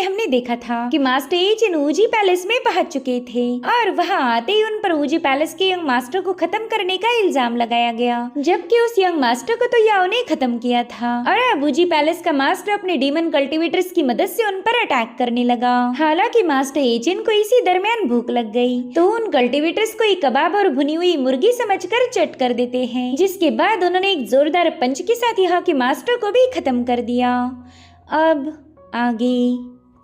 में हमने देखा था कि मास्टर एचिन ऊजी पैलेस में पहुंच चुके थे और वहां आते ही उन पर ऊजी पैलेस के यंग मास्टर को खत्म करने का इल्जाम लगाया गया, जबकि उस यंग मास्टर को तो याओ ने खत्म किया था। और अब ऊजी पैलेस का मास्टर अपने डीमन कल्टीवेटर्स की मदद से उन पर अटैक करने लगा। हालांकि मास्टर एचिन को इसी दरमियान भूख लग गई तो उन कल्टीवेटर्स को एक कबाब और भुनी हुई मुर्गी समझकर चट कर देते हैं, जिसके बाद उन्होंने एक जोरदार पंच के साथ यहाँ के मास्टर को भी खत्म कर दिया। अब आगे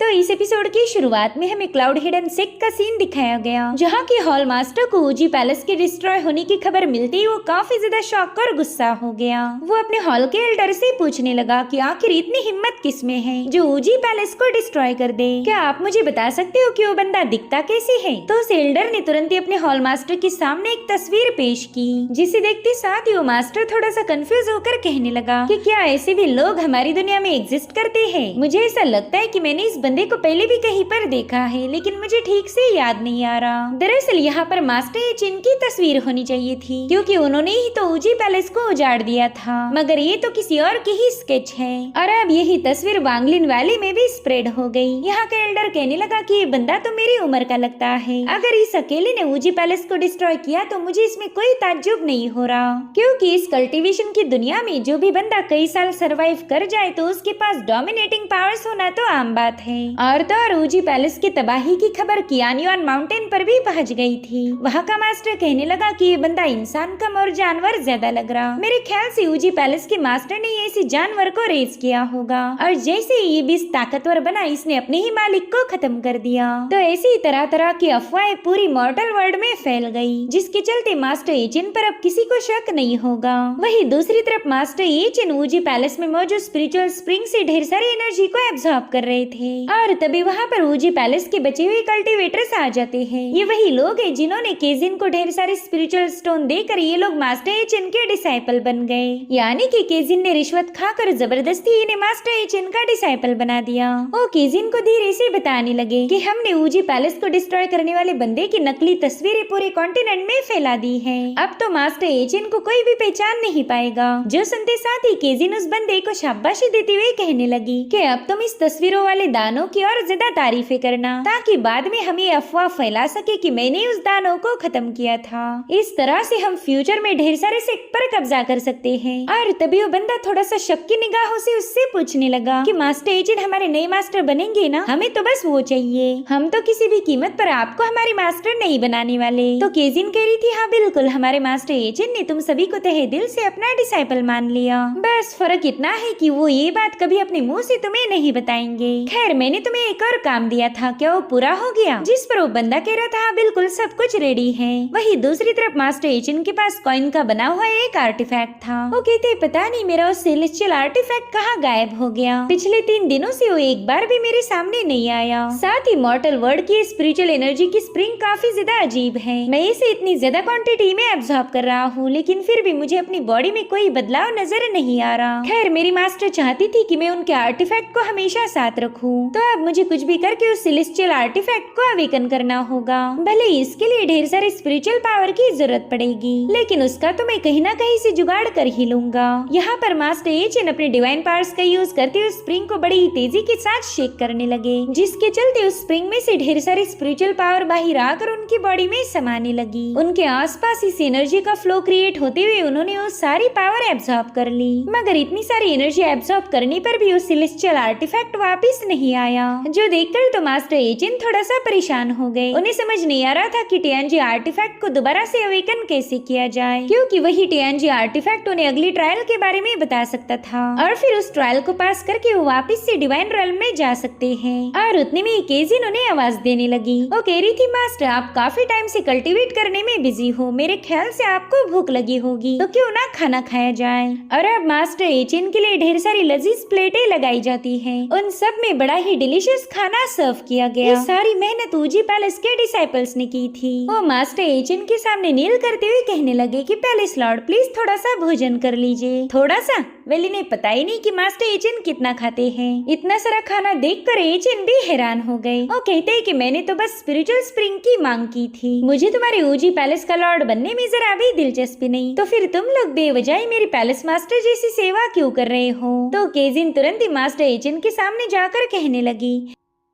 तो इस एपिसोड की शुरुआत में हमें क्लाउड हिडन सेक का सीन दिखाया गया, जहाँ की हॉल मास्टर को ऊजी पैलेस के डिस्ट्रॉय होने की खबर मिलते ही वो काफी ज्यादा शॉक और गुस्सा हो गया। वो अपने हॉल के एल्डर से पूछने लगा कि आखिर इतनी हिम्मत किसमें है जो ऊजी पैलेस को डिस्ट्रॉय कर दे। क्या आप मुझे बता सकते हो कि वो बंदा दिखता कैसे है? तो उस एल्डर ने तुरंत ही अपने हॉल मास्टर के सामने एक तस्वीर पेश की, जिसे देखते साथ ही वो मास्टर थोड़ा सा कंफ्यूज होकर कहने लगा कि क्या ऐसे भी लोग हमारी दुनिया में एग्जिस्ट करते हैं? मुझे ऐसा लगता है कि मैंने इस बंदे को पहले भी कहीं पर देखा है, लेकिन मुझे ठीक से याद नहीं आ रहा। दरअसल यहाँ पर मास्टर एचिन की तस्वीर होनी चाहिए थी, क्योंकि उन्होंने ही तो ऊजी पैलेस को उजाड़ दिया था, मगर ये तो किसी और की ही स्केच है। और अब यही तस्वीर वांगलिन वैली में भी स्प्रेड हो गई। यहाँ का एल्डर कहने लगा कि ये बंदा तो मेरी उम्र का लगता है। अगर इस अकेले ने ऊजी पैलेस को डिस्ट्रॉय किया तो मुझे इसमें कोई ताज्जुब नहीं हो रहा, क्योंकि इस कल्टीवेशन की दुनिया में जो भी बंदा कई साल सरवाइव कर जाए तो उसके पास डोमिनेटिंग पावर्स होना तो आम बात है। और तो और ऊजी पैलेस की तबाही की खबर कियानियन माउंटेन पर भी पहुंच गई थी। वहाँ का मास्टर कहने लगा कि ये बंदा इंसान कम और जानवर ज्यादा लग रहा। मेरे ख्याल से ऊजी पैलेस के मास्टर ने ऐसे जानवर को रेज किया होगा, और जैसे ये बीस ताकतवर बना इसने अपने ही मालिक को खत्म कर दिया। तो ऐसी ही तरह तरह की अफवाहें पूरी मॉर्टल वर्ल्ड में फैल गई, जिसके चलते मास्टर एचिन पर अब किसी को शक नहीं होगा। वही दूसरी तरफ मास्टर एचिन ऊजी पैलेस में मौजूद स्पिरिचुअल स्प्रिंग से ढेर सारी एनर्जी को एब्जॉर्ब कर रहे थे, और तभी वहाँ पर ऊजी पैलेस के बचे हुए कल्टीवेटर्स आ जाते हैं। ये वही लोग हैं जिन्होंने केजिन को ढेर सारे स्पिरिचुअल स्टोन देकर ये लोग मास्टर एचिन के डिसाइपल बन गए, यानी कि केजिन ने रिश्वत खाकर जबरदस्ती इन्हें मास्टर एचिन का डिसाइपल बना दिया। वो केजिन को धीरे से बताने लगे कि हमने ऊजी पैलेस को डिस्ट्रॉय करने वाले बंदे की नकली तस्वीरें पूरे कॉन्टिनेंट में फैला दी है। अब तो मास्टर एचिन को कोई भी पहचान नहीं पाएगा। जो सुनते साथ ही केजिन उस बंदे को शाबाशी देते हुए कहने लगी कि अब तुम इस तस्वीरों वाले दानों की और ज्यादा तारीफें करना, ताकि बाद में हम ये अफवाह फैला सके कि मैंने उस दानों को खत्म किया था। इस तरह से हम फ्यूचर में ढेर सारे सेक्ट पर कब्जा कर सकते हैं। और तभी वो बंदा थोड़ा सा शक की निगाहों से उससे पूछने लगा कि मास्टर एचिन हमारे नए मास्टर बनेंगे ना? हमें तो बस वो चाहिए, हम तो किसी भी कीमत पर आपको हमारे मास्टर नहीं बनाने वाले। तो केजिन कह रही थी हाँ बिल्कुल, हमारे मास्टर एचिन ने तुम सभी को तहे दिल से अपना डिसाइपल मान लिया, बस फर्क इतना है कि वो ये बात कभी अपने मुंह से तुम्हें नहीं बताएंगे। खैर मैंने तुम्हें एक और काम दिया था, क्या वो पूरा हो गया? जिस पर वो बंदा कह रहा था बिल्कुल सब कुछ रेडी है। वही दूसरी तरफ मास्टर एचिन के पास कॉइन का बना हुआ एक आर्टिफैक्ट था। वो कहते पता नहीं मेरा वो सेलेस्टियल आर्टिफैक्ट कहाँ गायब हो गया। पिछले 3 दिनों से वो एक बार भी मेरे सामने नहीं आया। साथ ही मॉर्टल वर्ल्ड की स्पिरिचुअल एनर्जी की स्प्रिंग काफी ज्यादा अजीब है। मैं इसे इतनी ज्यादा क्वांटिटी में एब्जॉर्ब कर रहा हूँ, लेकिन फिर भी मुझे अपनी बॉडी में कोई बदलाव नजर नहीं आ रहा। खैर मेरी मास्टर चाहती थी कि मैं उनके आर्टिफैक्ट को हमेशा साथ रखूं, तो अब मुझे कुछ भी करके उस सेलेस्टियल आर्टिफैक्ट को अवेकन करना होगा। भले इसके लिए ढेर सारे स्पिरिचुअल पावर की जरूरत पड़ेगी, लेकिन उसका तो मैं कहीं ना कहीं से जुगाड़ कर ही लूंगा। यहाँ पर मास्टर एचिन अपने डिवाइन पावर्स का यूज करते हुए स्प्रिंग को बड़ी ही तेजी के साथ शेक करने लगे, जिसके चलते उस स्प्रिंग में से ढेर सारी स्पिरिचुअल पावर बाहर आकर उनकी बॉडी में समाने लगी। उनके आसपास इस एनर्जी का फ्लो क्रिएट होते हुए उन्होंने वो सारी पावर एब्जॉर्ब कर ली, मगर इतनी सारी एनर्जी एब्जॉर्ब करने पर भी उस सेलेस्टियल आर्टिफैक्ट वापस नहीं आया, जो देखकर तो मास्टर एचिन थोड़ा सा परेशान हो गए। उन्हें समझ नहीं आ रहा था कि टियानजी आर्टिफैक्ट को दोबारा से अवेकन कैसे किया जाए, क्योंकि वही टियानजी आर्टिफैक्ट उन्हें अगली ट्रायल के बारे में बता सकता था, और फिर उस ट्रायल को पास करके वो वापस से डिवाइन रेल्म में जा सकते हैं। और उतने में केजिन उन्हें आवाज देने लगी। वो कह रही थी मास्टर आप काफी टाइम से कल्टीवेट करने में बिजी हो, मेरे ख्याल से आपको भूख लगी होगी, तो क्यों ना खाना खाया जाए। और अब मास्टर एचिन के लिए ढेर सारी लजीज प्लेटें लगाई जाती हैं। उन सब में बड़ा ही डिलीशियस खाना सर्व किया गया। ये सारी मेहनत ऊजी पैलेस के डिसाइपल्स ने की थी। वो मास्टर एचिन के सामने नील करते हुए कहने लगे कि पैलेस लॉर्ड प्लीज थोड़ा सा भोजन कर लीजिए। थोड़ा सा? वेल इन्हें पता ही नहीं कि मास्टर एचिन कितना खाते हैं। इतना सारा खाना देखकर एचिन भी हैरान हो गए। वो कहते हैं कि मैंने तो बस स्पिरिचुअल स्प्रिंग की मांग की थी, मुझे तुम्हारे ऊजी पैलेस का लॉर्ड बनने में जरा भी दिलचस्पी नहीं, तो फिर तुम लोग बेवजह मेरी पैलेस मास्टर जैसी सेवा क्यों कर रहे हो। तो केजिन तुरंत ही मास्टर एचिन के सामने जाकर कहने लगी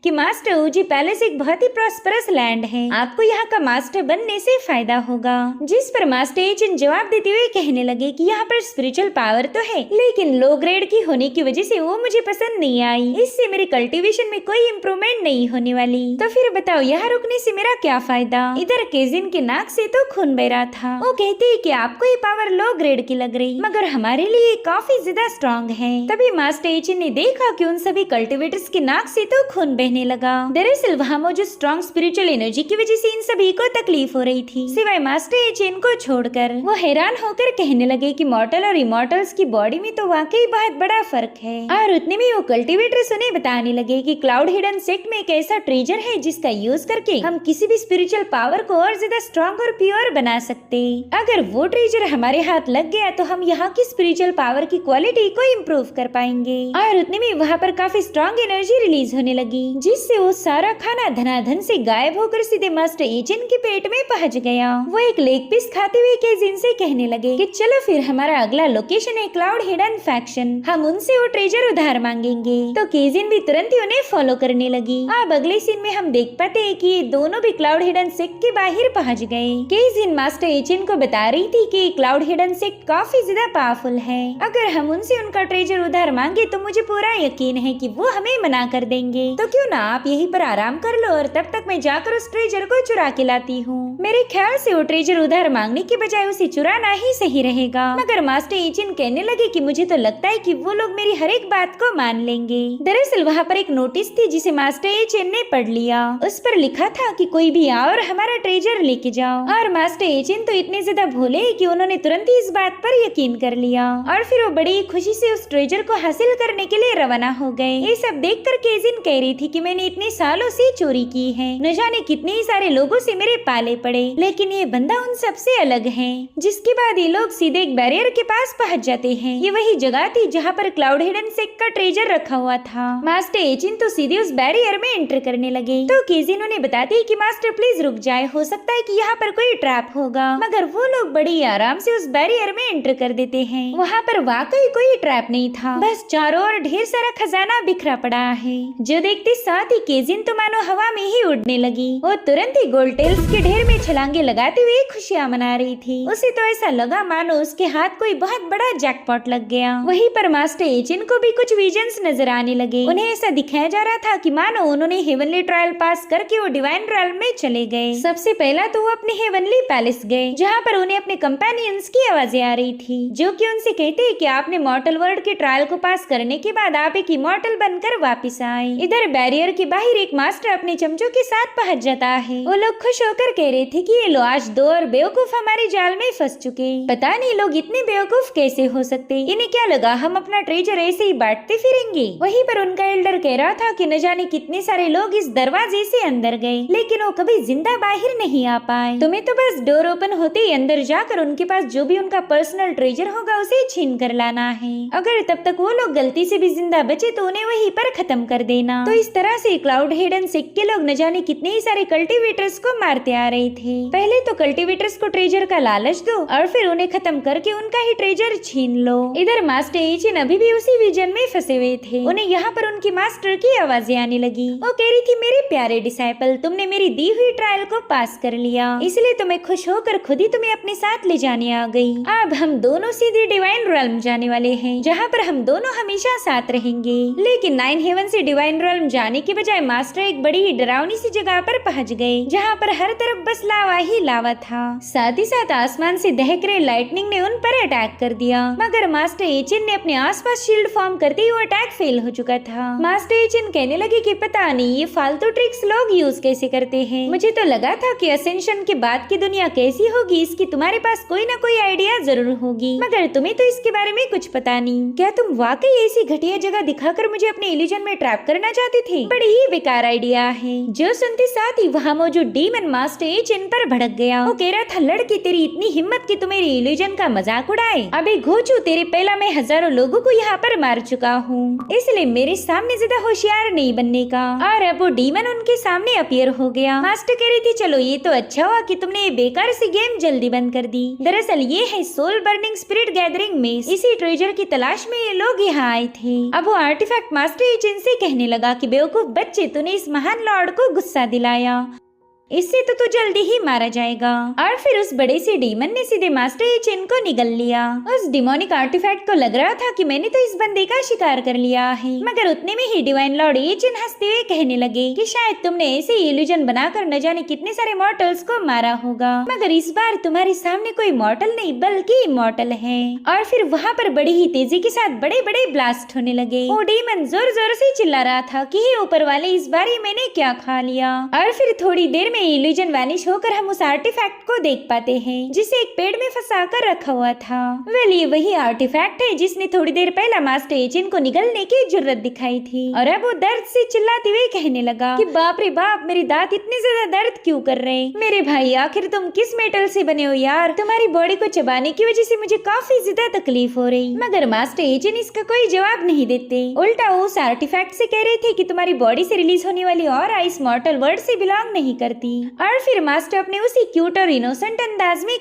कि मास्टर ओजी पैलेस एक बहुत ही प्रॉस्परस लैंड है, आपको यहाँ का मास्टर बनने से फायदा होगा। जिस पर मास्टर एचिन जवाब देते हुए कहने लगे कि यहाँ पर स्पिरिचुअल पावर तो है, लेकिन लो ग्रेड की होने की वजह से वो मुझे पसंद नहीं आई। इससे मेरे कल्टीवेशन में कोई इम्प्रूवमेंट नहीं होने वाली। तो फिर बताओ यहाँ रुकने से मेरा क्या फायदा। इधर केजिन के नाक से तो खून बह रहा था। वो कहते हैं कि आपको ये पावर लो ग्रेड की लग रही, मगर हमारे लिए काफी ज्यादा स्ट्रॉन्ग है। तभी मास्टर एचिन ने देखा कि उन सभी कल्टीवेटर्स के नाक से तो खून बहने लगा। दरअसल वहाँ मौजूद स्ट्रॉन्ग स्पिरिचुअल एनर्जी की वजह से इन सभी को तकलीफ हो रही थी, सिवाय मास्टर एचिन को छोड़कर। वो हैरान होकर कहने लगे कि मॉर्टल और इमॉर्टल्स की बॉडी में तो वाकई बहुत बड़ा फर्क है। और उतने में वो कल्टीवेटर्स उन्हें बताने लगे कि क्लाउड हिडन सेक्ट में एक ऐसा ट्रेजर है जिसका यूज करके हम किसी भी स्पिरिचुअल पावर को और ज्यादा स्ट्रॉन्ग और प्योर बना सकते। अगर वो ट्रेजर हमारे हाथ लग गया तो हम यहाँ की स्पिरिचुअल पावर की क्वालिटी को इम्प्रूव कर पाएंगे। और उतने में वहाँ पर काफी स्ट्रॉन्ग एनर्जी रिलीज होने लगी, जिससे वो सारा खाना धनाधन से गायब होकर सीधे मास्टर एचिन के पेट में पहुंच गया। वो एक लेग पीस खाते हुए केजिन से कहने लगे कि चलो फिर हमारा अगला लोकेशन है क्लाउड हिडन फैक्शन, हम उनसे वो ट्रेजर उधार मांगेंगे। तो केजिन भी तुरंत ही उन्हें फॉलो करने लगी। अब अगले सीन में हम देख पाते हैं कि ये दोनों भी क्लाउड हिडन सेक्ट के बाहर पहुंच गए। केजिन मास्टर एचिन को बता रही थी कि क्लाउड हिडन सेक्ट काफी ज्यादा पावरफुल है, अगर हम उनसे उनका ट्रेजर उधार मांगे तो मुझे पूरा यकीन है कि वो हमें मना कर देंगे। तो क्यों ना आप यहीं पर आराम कर लो और तब तक मैं जाकर उस ट्रेजर को चुरा के लाती हूँ। मेरे ख्याल से वो ट्रेजर उधार मांगने के बजाय उसे चुराना ही सही रहेगा। मगर मास्टर एचिन कहने लगे कि मुझे तो लगता है कि वो लोग मेरी हर एक बात को मान लेंगे। दरअसल वहाँ पर एक नोटिस थी जिसे मास्टर एचिन ने पढ़ लिया। उस पर लिखा था कि कोई भी आओ और हमारा ट्रेजर लेके जाओ। और मास्टर एचिन तो इतने ज्यादा भोले कि उन्होंने तुरंत ही इस बात पर यकीन कर लिया और फिर वो बड़ी खुशी से उस ट्रेजर को हासिल करने के लिए रवाना हो गए। ये सब देखकर केजिन कह रही थी कि मैंने इतने सालों से चोरी की है, न जाने कितने ही सारे लोगों से मेरे पाले पड़े, लेकिन ये बंदा उन सबसे अलग है। जिसके बाद ये लोग सीधे एक बैरियर के पास पहुंच जाते हैं। ये वही जगह थी जहाँ पर क्लाउड हिडन सेक्ट का ट्रेजर रखा हुआ था। मास्टर एचिन तो सीधे उस बैरियर में एंटर करने लगे। तो केजिन उन्हें बताती है कि मास्टर प्लीज रुक जाए, हो सकता है कि यहाँ पर कोई ट्रैप होगा। मगर वो लोग बड़ी आराम से उस बैरियर में एंटर कर देते हैं। वहाँ पर वाकई कोई ट्रैप नहीं था, बस चारों ओर ढेर सारा खजाना बिखरा पड़ा है। जो देखते साथ ही केजिन तो मानो हवा में ही उड़ने लगी। वो तुरंत ही गोल्ड टेल्स के ढेर में छलांगे लगाते हुए खुशियाँ मना रही थी। उसे तो ऐसा लगा मानो उसके हाथ कोई बहुत बड़ा जैकपॉट लग गया। वहीं पर मास्टर एचिन को भी कुछ विजन्स नजर आने लगे। उन्हें ऐसा दिखाया जा रहा था कि मानो उन्होंने हेवनली ट्रायल पास करके वो डिवाइन ट्रायल में चले गए। सबसे पहला तो वो अपने हेवनली पैलेस गए, जहाँ पर उन्हें अपने कंपेनियंस की आवाजें आ रही थी, जो कि उनसे कहते हैं कि आपने मॉर्टल वर्ल्ड के ट्रायल को पास करने के बाद आप एक इमॉर्टल बनकर वापस आए। इधर बैरियर के बाहर एक मास्टर अपने चमचों के साथ पहुंच जाता है। वो लोग खुश होकर कह रहे थे कि ये लो आज दो और बेवकूफ हमारे जाल में फंस चुके। पता नहीं लोग इतने बेवकूफ कैसे हो सकते, इन्हें क्या लगा हम अपना ट्रेजर ऐसे ही बांटते फिरेंगे। वहीं पर उनका एल्डर कह रहा था कि न जाने कितने सारे लोग इस दरवाजे से अंदर गए, लेकिन वो कभी जिंदा बाहर नहीं आ पाए। तुम्हें तो बस डोर ओपन होते ही अंदर जाकर उनके पास जो भी उनका पर्सनल ट्रेजर होगा उसे छीन कर लाना है। अगर तब तक वो लोग गलती से भी जिंदा बचे तो उन्हें वहीं पर खत्म कर देना। तो इस तरह से क्लाउड हिडन सेक्ट के लोग न जाने कितने ही सारे कल्टीवेटर्स को मारते आ रहे थे। पहले तो कल्टीवेटर्स को ट्रेजर का लालच दो और फिर उन्हें खत्म करके उनका ही ट्रेजर छीन लो। इधर मास्टर एचिन अभी भी उसी विजन में फंसे हुए थे। उन्हें यहाँ पर उनकी मास्टर की आवाजें आने लगी। वो कह रही थी मेरे प्यारे डिसाइपल, तुमने मेरी दी हुई ट्रायल को पास कर लिया, इसलिए तो मैं खुश होकर खुद ही तुम्हें अपने साथ ले जाने आ गई। अब हम दोनों सीधे डिवाइन रल्म जाने वाले हैं, जहाँ पर हम दोनों हमेशा साथ रहेंगे। लेकिन 9 हेवन से डिवाइन रल्म जाने के बजाय मास्टर एक बड़ी ही डरावनी सी जगह पर पहुँच गए, जहाँ पर हर तरफ बस लावा ही लावा था। साथ ही साथ आसमान से दहक रहे लाइटनिंग ने उन पर अटैक कर दिया, मगर मास्टर एचिन ने अपने आसपास शील्ड फॉर्म करते ही वो अटैक फेल हो चुका था। मास्टर एचिन कहने लगे कि पता नहीं ये फालतू ट्रिक्स लोग यूज कैसे करते हैं। मुझे तो लगा था कि असेंशन के बाद की दुनिया कैसी होगी इसकी तुम्हारे पास कोई ना कोई आइडिया जरूर होगी, मगर तुम्हें तो इसके बारे में कुछ पता नहीं। क्या तुम वाकई ऐसी घटिया जगह दिखाकर मुझे अपने इल्यूजन में ट्रैप करना चाहते थे? बड़ी ही बेकार आइडिया है। जो सुनते साथ ही वहाँ मौजूद डीमन मास्टर एचिन पर भड़क गया। वो कह रहा था लड़की तेरी इतनी हिम्मत कि तू मेरी इल्यूजन का मजाक उड़ाए। अबे घोचू, तेरे पहला मैं हजारों लोगों को यहाँ पर मार चुका हूँ, इसलिए मेरे सामने ज्यादा होशियार नहीं बनने का। और अब वो डीमन उनके सामने अपीयर हो गया। मास्टर कह रही थी चलो ये तो अच्छा हुआ कि तुमने ये बेकार सी गेम जल्दी बंद कर दी। दरअसल ये है सोल बर्निंग स्पिरिट गैदरिंग मेज, इसी ट्रेजर की तलाश में ये लोग यहाँ आए थे। अब वो आर्टिफैक्ट मास्टर एचिन से कहने लगा कि बेवकूफ बेवकूफ बच्चे, तूने इस महान लॉर्ड को गुस्सा दिलाया, इससे तो तू जल्दी ही मारा जाएगा। और फिर उस बड़े से डीमन ने सीधे मास्टर ये चिन को निगल लिया। उस डिमोनिक आर्टिफैक्ट को लग रहा था कि मैंने तो इस बंदे का शिकार कर लिया है, मगर उतने में ही डिवाइन लॉर्ड ये चिन हंसते हुए कहने लगे कि शायद तुमने ऐसे इल्यूजन बनाकर न जाने कितने सारे मॉर्टल्स को मारा होगा, मगर इस बार तुम्हारे सामने कोई मॉर्टल नहीं बल्कि इमॉर्टल है। और फिर वहाँ पर बड़ी ही तेजी के साथ बड़े बड़े ब्लास्ट होने लगे। वो डीमन जोर जोर से चिल्ला रहा था कि हे ऊपर वाले, इस बार ही मैंने क्या खा लिया। और फिर थोड़ी देर में इल्यूजन वैनिश होकर हम उस आर्टिफैक्ट को देख पाते हैं जिसे एक पेड़ में फंसा कर रखा हुआ था। वेल, ये वही आर्टिफैक्ट है जिसने थोड़ी देर पहले मास्टर एचिन को निगलने की जरूरत दिखाई थी। और अब वो दर्द से चिल्लाते हुए कहने लगा कि बाप रे बाप, मेरे दांत इतने ज्यादा दर्द क्यों कर रहे हैं। मेरे भाई, आखिर तुम किस मेटल से बने हो यार, तुम्हारी बॉडी को चबाने की वजह से मुझे काफी ज्यादा तकलीफ हो रही। मगर मास्टर एचिन इसका कोई जवाब नहीं देते, उल्टा वो उस आर्टिफैक्ट से कह रहे थे कि तुम्हारी बॉडी से रिलीज होने वाली और आइस मॉर्टल वर्ल्ड से बिलोंग नहीं करती। और फिर मास्टर अपने उसी क्यूट और इनोसेंट अंदाज में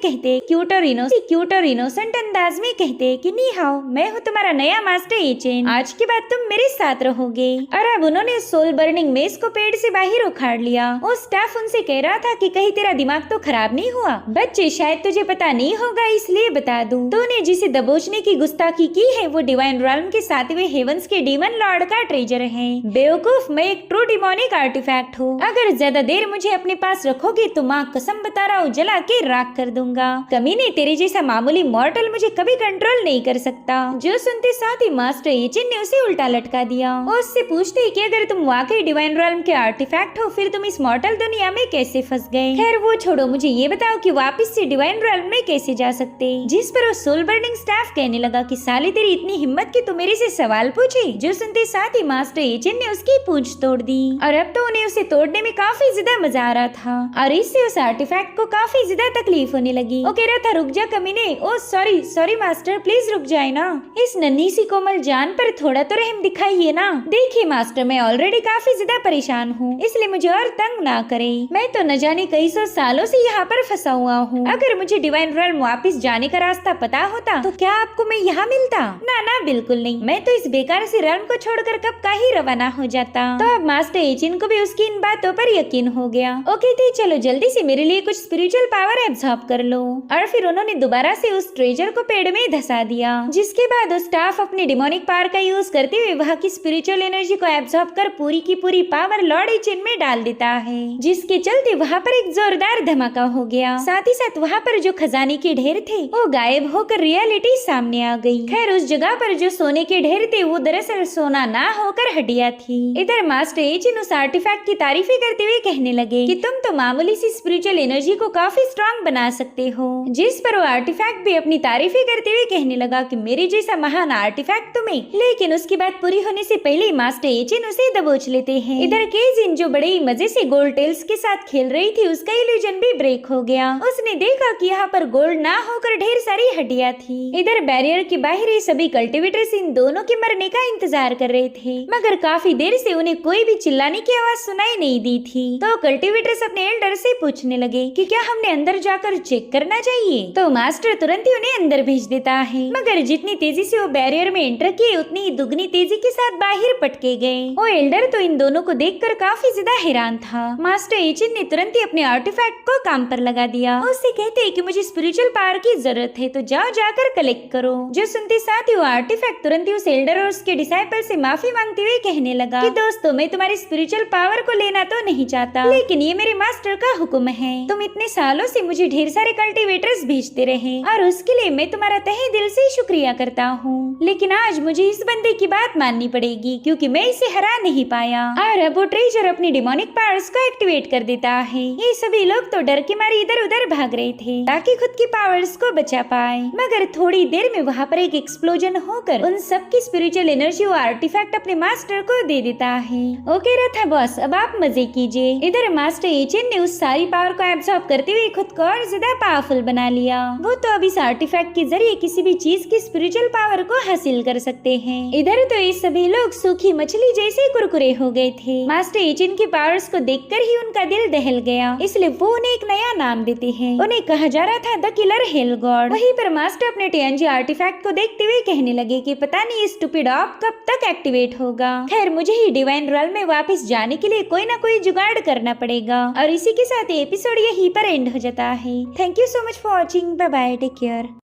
कहते कि नी हाउ, मैं हूँ तुम्हारा नया मास्टर एचिन, आज के बाद तुम मेरे साथ रहोगे। और अब उन्होंने सोल बर्निंग मेस को पेड़ से बाहर उखाड़ लिया। वो स्टाफ उनसे कह रहा था कि कहीं तेरा दिमाग तो खराब नहीं हुआ। बच्चे, शायद तुझे पता नहीं होगा इसलिए बता दूं, तूने जिसे दबोचने की गुस्ताखी की है वो डिवाइन रॉल्म के 7वें हेवंस के डीमन लॉर्ड का ट्रेजर है। बेवकूफ, मैं एक ट्रू डिमोनिक आर्टिफैक्ट हूँ। अगर ज्यादा देर मुझे अपने पास रखोगे तो माँ कसम बता रहा हूँ, जला के राख कर दूंगा। कमीने, तेरे जैसा मामूली मॉर्टल मुझे कभी कंट्रोल नहीं कर सकता। जो सुनते साथ ही मास्टर एचिन ने उसे उल्टा लटका दिया। और उससे पूछते कि अगर तुम वाकई डिवाइन रॉल्म के आर्टिफैक्ट हो, फिर तुम इस मॉर्टल दुनिया में कैसे फंस गए। खैर वो छोड़ो, मुझे ये बताओ कि वापस से डिवाइन रॉल्म में कैसे जा सकते। जिस पर वो सोल बर्निंग स्टाफ कहने लगा कि साले, तेरी इतनी हिम्मत कि तू मेरे से सवाल पूछे। जो सुनते साथ ही मास्टर एचिन ने उसकी पूंछ तोड़ दी। और अब तो उन्हें उसे तोड़ने में काफी ज्यादा मजा आ रहा था और इससे उस आर्टिफैक्ट को काफी ज्यादा तकलीफ होने लगी। वो कह रहा था, रुक जा कमीने। ओ सॉरी मास्टर, प्लीज रुक जाए ना। इस नन्ही सी कोमल जान पर थोड़ा तो रहम दिखाइए ना। देखिए मास्टर, मैं ऑलरेडी काफी ज्यादा परेशान हूँ, इसलिए मुझे और तंग ना करे। मैं तो न जाने कई सौ सालों से यहाँ पर फंसा हुआ हूँ। अगर मुझे डिवाइन रॉल्म वापस जाने का रास्ता पता होता तो क्या आपको मैं यहाँ मिलता? ना बिल्कुल नहीं, मैं तो इस बेकार से रॉल्म को छोड़कर कब का ही रवाना हो जाता। तो अब मास्टर एचिन को भी उसकी इन बातों पर यकीन हो गया। ओके थी, चलो जल्दी से मेरे लिए कुछ स्पिरिचुअल पावर एब्जॉर्ब कर लो। और फिर उन्होंने दोबारा से उस ट्रेजर को पेड़ में धसा दिया, जिसके बाद उस स्टाफ अपने डिमोनिक पावर का यूज करते हुए वहाँ की स्पिरिचुअल एनर्जी को एब्जॉर्ब कर पूरी की पूरी पावर लॉर्ड एचिन में डाल देता है, जिसके चलते वहाँ पर एक जोरदार धमाका हो गया। साथ ही साथ वहाँ पर जो खजाने के ढेर थे वो गायब होकर रियलिटी सामने आ गई। खैर उस जगह पर जो सोने के ढेर थे वो दरअसल सोना ना होकर हड्डियां थी। इधर मास्टर एचिन उस आर्टिफैक्ट की तारीफें करते हुए कहने लगे कि तुम तो मामूली सी स्पिरिचुअल एनर्जी को काफी स्ट्रांग बना सकते हो। जिस पर वो आर्टिफैक्ट भी अपनी तारीफें करते हुए कहने लगा कि मेरे जैसा महान आर्टिफैक्ट तुम्हें। लेकिन उसकी बात पूरी होने से पहले ही मास्टर एचिन उसे दबोच लेते हैं। इधर केजिन जो बड़े ही मजे से गोल्ड टेल्स के साथ खेल रही थी, उसका इल्यूजन भी ब्रेक हो गया। उसने देखा कि यहाँ पर गोल्ड ना होकर ढेर सारी हड्डियां थी। इधर बैरियर के बाहर ही सभी कल्टिवेटर्स इन दोनों के मरने का इंतजार कर रहे थे, मगर काफी देर से उन्हें कोई भी चिल्लाने की आवाज सुनाई नहीं दी थी। तो कल्टिवेटर्स अपने एल्डर से पूछने लगे कि क्या हमने अंदर जाकर चेक करना चाहिए। तो मास्टर तुरंत ही उन्हें अंदर भेज देता है, मगर जितनी तेजी से वो बैरियर में एंटर किए उतनी ही दुगनी तेजी के साथ बाहर पटके गए। वो एल्डर तो इन दोनों को देखकर काफी ज्यादा हैरान था। मास्टर एचिन ने तुरंत ही अपने आर्टिफैक्ट को काम पर लगा दिया। उससे कहते हैं कि मुझे स्पिरिचुअल पावर की जरूरत है, तो जाओ जाकर कलेक्ट करो। जो सुनते साथ ही वो आर्टिफैक्ट तुरंत ही उस एल्डर और उसके डिसाइपल से माफी मांगते हुए कहने लगा कि दोस्तों, मैं तुम्हारी स्पिरिचुअल पावर को लेना तो नहीं चाहता, लेकिन ये मेरे मास्टर का हुक्म है। तुम इतने सालों से मुझे ढेर सारे कल्टिवेटर्स भेजते रहे और उसके लिए मैं तुम्हारा तहे दिल से शुक्रिया करता हूँ, लेकिन आज मुझे इस बंदे की बात माननी पड़ेगी क्योंकि मैं इसे हरा नहीं पाया। और अब वो ट्रेजर अपनी डिमोनिक पावर्स को एक्टिवेट कर देता है। ये सभी लोग तो डर के मारे इधर उधर भाग रहे थे ताकि खुद की पावर्स को बचा पाए, मगर थोड़ी देर में वहाँ पर एक एक्सप्लोजन होकर उन सब की स्पिरिचुअल एनर्जी वो आर्टिफैक्ट अपने मास्टर को दे देता है। ओके रहा था बॉस, अब आप मजे कीजिए। इधर मास्टर एचिन ने उस सारी पावर को एब्सॉर्ब करते हुए खुद को और ज्यादा पावरफुल बना लिया। वो तो अब इस आर्टिफैक्ट के जरिए किसी भी चीज की स्पिरिचुअल पावर को हासिल कर सकते हैं। इधर तो ये सभी लोग सूखी मछली जैसे कुरकुरे हो गए थे। मास्टर एचिन के पावर्स को देखकर ही उनका दिल दहल गया, इसलिए वो उन्हें एक नया नाम देते हैं। उन्हें कहा जा रहा था द किलर हेल गॉड। वहीं पर मास्टर अपने टीएनजी आर्टिफैक्ट को देखते हुए कहने लगे कि पता नहीं स्टूपिड ऑफ कब तक एक्टिवेट होगा। खैर मुझे ही डिवाइन रॉयल में वापस जाने के लिए कोई ना कोई जुगाड़ करना पड़ेगा। और इसी के साथ एपिसोड यहीं पर एंड हो जाता है। Thank you so much for watching. Bye bye, take care.